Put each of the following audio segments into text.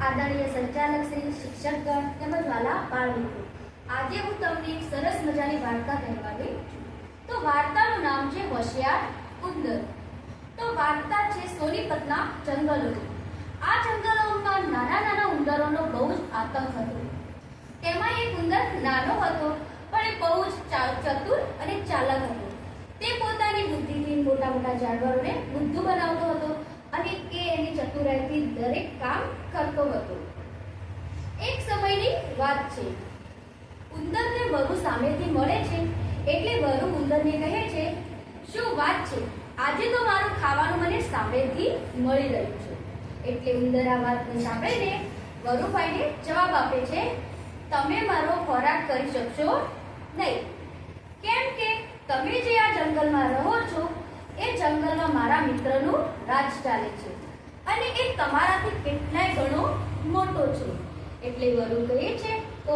આદરણીય સંચાલક શ્રી, શિક્ષકગણ તેમજ વાલા બાળમિત્રો, આજે હું તમને એક સરસ મજાની વાર્તા કહેવાની છું. તો વાર્તાનું નામ છે હોશિયાર ઉંદર. તો વાર્તા છે સોનીપતના જંગલોની. આ જંગલોમાં નાના નાના ઉંદરોનો બહુ જ આતંક હતો. તેમાં એક ઉંદર નાનો હતો, પણ એ બહુ જ ચતુર અને ચાલાક હતો. તે પોતાની બુદ્ધિથી મોટા મોટા જાનવરોને બુદ્ધુ બનાવતો હતો અને એ એની ચતુરાઈથી દરેક કામ કરતો હતો. એક સમયની વાત છે. ઉંદરને વરુ સામેથી મળે છે એટલે વરુ ઉંદરને કહે છે, શું વાત છે, આજે તો મારું ખાવાનું મને સામેથી મળી રહ્યું છે. એટલે ઉંદર આ વાતને સાંભળીને વરુભાઈને જવાબ આપે છે, તમે મારો ખોરાક કરી શકશો નહીં, કેમ કે તમે જે આ જંગલમાં રહો છો એ જંગલમાં મારા મિત્રનું રાજ ચાલે છે અને એ તમારાથી કેટલાય ગણો મોટો છે. એટલે વરુ કહે છે, ઓ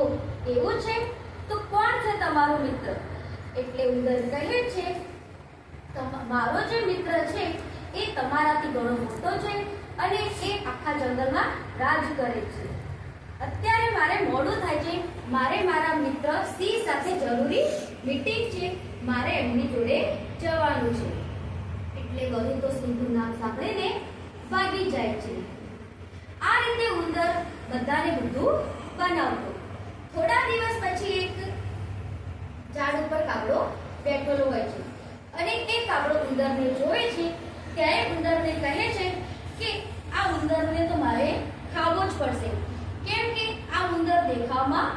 એવું છે, તો કોણ છે તમારો મિત્ર? એટલે ઉંદર કહે છે, મારો જે મિત્ર છે એ તમારાથી ઘણો મોટો છે અને એ આખા જંગલમાં રાજ કરે છે. અત્યારે મારે મોડું થાય છે, મારે મારા મિત્ર સિંહ સાથે જરૂરી મીટિંગ છે, મારે એમની જોડે જવાનું છે. એટલે વરુ તો સિંહનું નામ સાંભળીને ભાગી જાય છે. આ રીતે ઉંદર બધાને બુદ્ધુ બનાવતો. થોડા દિવસ પછી એક ઝાડ ઉપર કાગડો બેઠેલો હોય છે અને એ કાગડો ઉંદરને જોવે છે. ત્યારે ઉંદરને કહે છે કે આ ઉંદરને તો મારે ખાવો જ પડશે, કેમ કે આ ઉંદર દેખાવમાં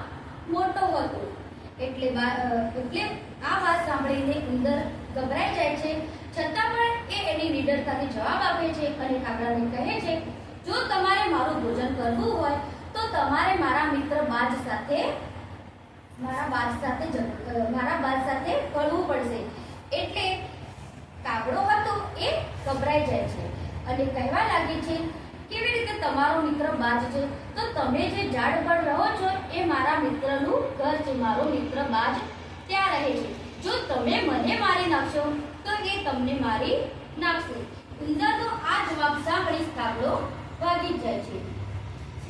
મોટો હતો. એટલે આ વાત સાંભળીને ઉંદર ગભરાઈ જાય છે, છતાં પણ એ એની નીડરતાથી જવાબ આપે છે અને કાગડાને કહે છે, જો તમારે મારું ભોજન કરવું હોય તો તમારે મારા મિત્ર બાજ સાથે કળવું પડશે. એટલે કાગડો હતો એ ગભરાઈ જાય છે અને કહેવા લાગે છે, કેવી રીતે તમારો મિત્ર બાજ છે? તો તમે જે ઝાડ પર રહો છો એ મારા મિત્રનું ઘર છે, મારો મિત્ર બાજ ત્યાં રહે છે. જો તમે મને મારી નાખશો તો એ તમને મારી નાખશે. ઉંદરનો આ જવાબ સાંભળી કાગડો ભાગી જાય છે.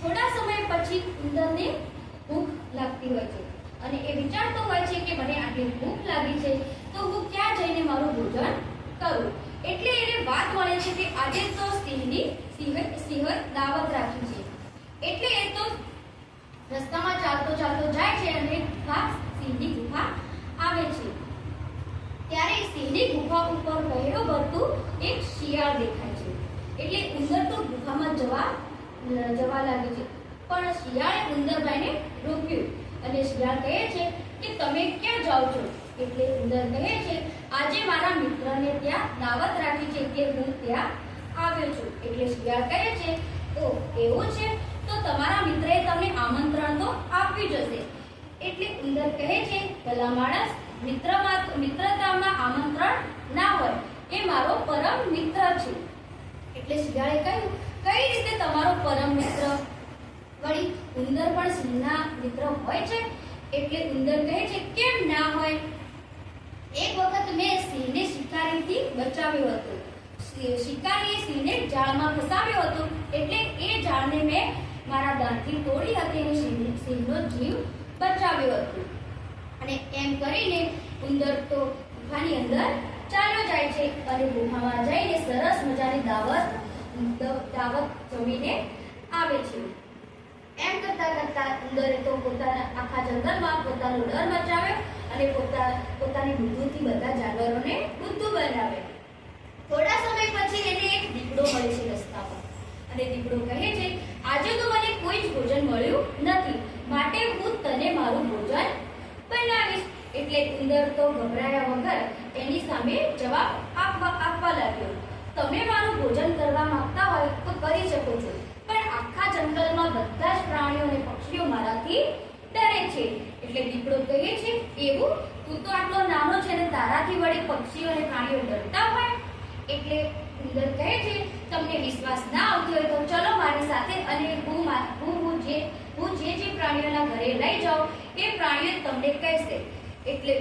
થોડા સમય પછી ઉંદરને ભૂખ લાગતી હોય છે અને એ વિચારતો હોય છે કે મને આટલી ભૂખ લાગી છે તો હું ક્યાં જઈને મારું ભોજન કરું. એટલે એને વાત મળે છે કે આજે તો સિંહ દાવત રાખી છે. એટલે એ તો રસ્તામાં ચાલતો જાય છે અને સિંહની ગુફા આવે છે. ત્યારે સિંહની ગુફા ઉપર પહેરો ભરતું એક શિયાળ દેખાય છે. એટલે ઉંદર તો ગુફામાં જવા લાગે છે, પણ શિયાળે ઉંદરભાઈને રોક્યું અને શિયાળ કહે છે કે તમે ક્યાં જાઓ છો? એટલે ઉંદર કહે છે, આજે મારા મિત્રને ત્યાં દાવત રાખી છે કે હું ત્યાં આવ્યો છું. એટલે શિયાળ કહે છે, ઓ એવું છે, તો તમારા મિત્રએ તમને આમંત્રણ તો આપ્યું જશે. એટલે ઉંદર કહે છે, ભલા માણસ, મિત્રતામાં આમંત્રણ ના હોય, એ મારો પરમ મિત્ર છે. એટલે શિયાળે કહ્યું, કઈ રીતે તમારો પરમ મિત્ર? વળી ઉંદર પણ સિંહના મિત્ર હોય છે? એટલે ઉંદર કહે છે, કેમ ના હોય? એક વખત મેં સિંહને શિકારીથી બચાવ્યો હતો. શિકારીએ સિંહને જાળમાં ફસાવ્યો હતો, એટલે એ જાળને મેં મારા દાંતથી તોડી હતી અને સિંહનો જીવ બચાવ્યો હતો. અને એમ કરીને ઉંદર તો ગુફાની અંદર ચાલ્યો જાય છે અને ગુફામાં જઈને સરસ મજાની દાવત જમીને આવે છે. એમ કરતા ઉંદરે તો પોતાના આખા જંગલમાં પોતાનો ડર મચાવ્યો અને પોતાની બુદ્ધિથી બધા જાનવરોને બુદ્ધુ બનાવે. થોડા સમય પછી એને એક દીપડો મળે છે રસ્તા પર અને દીપડો કહે છે, આજે તો મને કોઈ જ ભોજન મળ્યું નથી, માટે હું તને મારું ભોજન બનાવીશ. એટલે ઉંદર તો ગભરાયા વગર એની સામે જવાબ આપવા લાગ્યો, તમે મારું ભોજન કરવા માંગતા હોય તો કરી શકો છો, પણ આખા જંગલમાં બધા જ પ્રાણીઓ અને પક્ષીઓ મારાથી ડરે છે. એટલે દીપડો કહે છે, એવું? તું તો આટલો નાનો છે ને તારાથી વળી પક્ષીઓ અને પ્રાણીઓ ડરતા હોય? એટલે ઉંદર કહે છે, તમને વિશ્વાસ ના આવતો હોય તો ચલો મારી સાથે અને હું જે પ્રાણીઓના ઘરે લઈ જાઉં એ પ્રાણીઓ તમને કહેશે. એટલે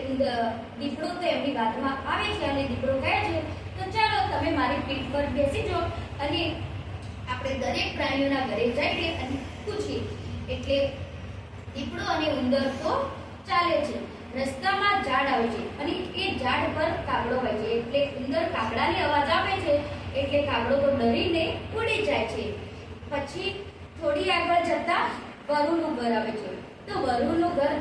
દીપડો તો એમની વાતમાં આવે છે અને દીપડો કહે છે, તો ચાલો તમે મારી પીઠ પર બેસી જાઓ અને આપણે દરેક પ્રાણીઓના ઘરે જઈએ અને પૂછી. એટલે દીપડો અને ઉંદર તો ચાલે છે. રસ્તામાં ઝાડ આવે છે અને એ ઝાડ પર કાગડો હોય છે. એટલે ઉંદર કાગડાની અવાજ આપે છે એટલે કાગડો તો ડરીને ઉડી જાય છે. પછી થોડી આગળ જતા વરુનું ઘર આવે છે. તો વરુનું ઘર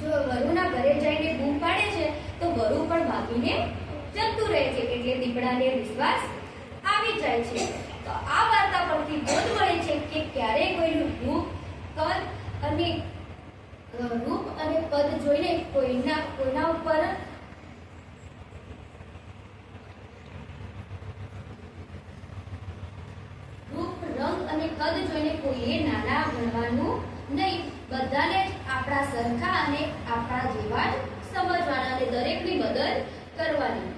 જો વરુના ઘરે જઈને બૂમ પાડે છે તો વરુ પણ ભાગીને જતું રહે છે. એટલે દીપડાને વિશ્વાસ આવી જાય છે. તો આ વાર્તા પરથી બોધ મળે છે કે ક્યારેય કોઈનું રૂપ અને કદ જોઈને કોઈના ઉપર રૂપ રંગ અને કદ જોઈને કોઈએ નાના ગણવાનું નહીં. બધાને જ આપણા સરખા અને આપણા જેવા જ સમજવાના અને દરેકની મદદ કરવાની.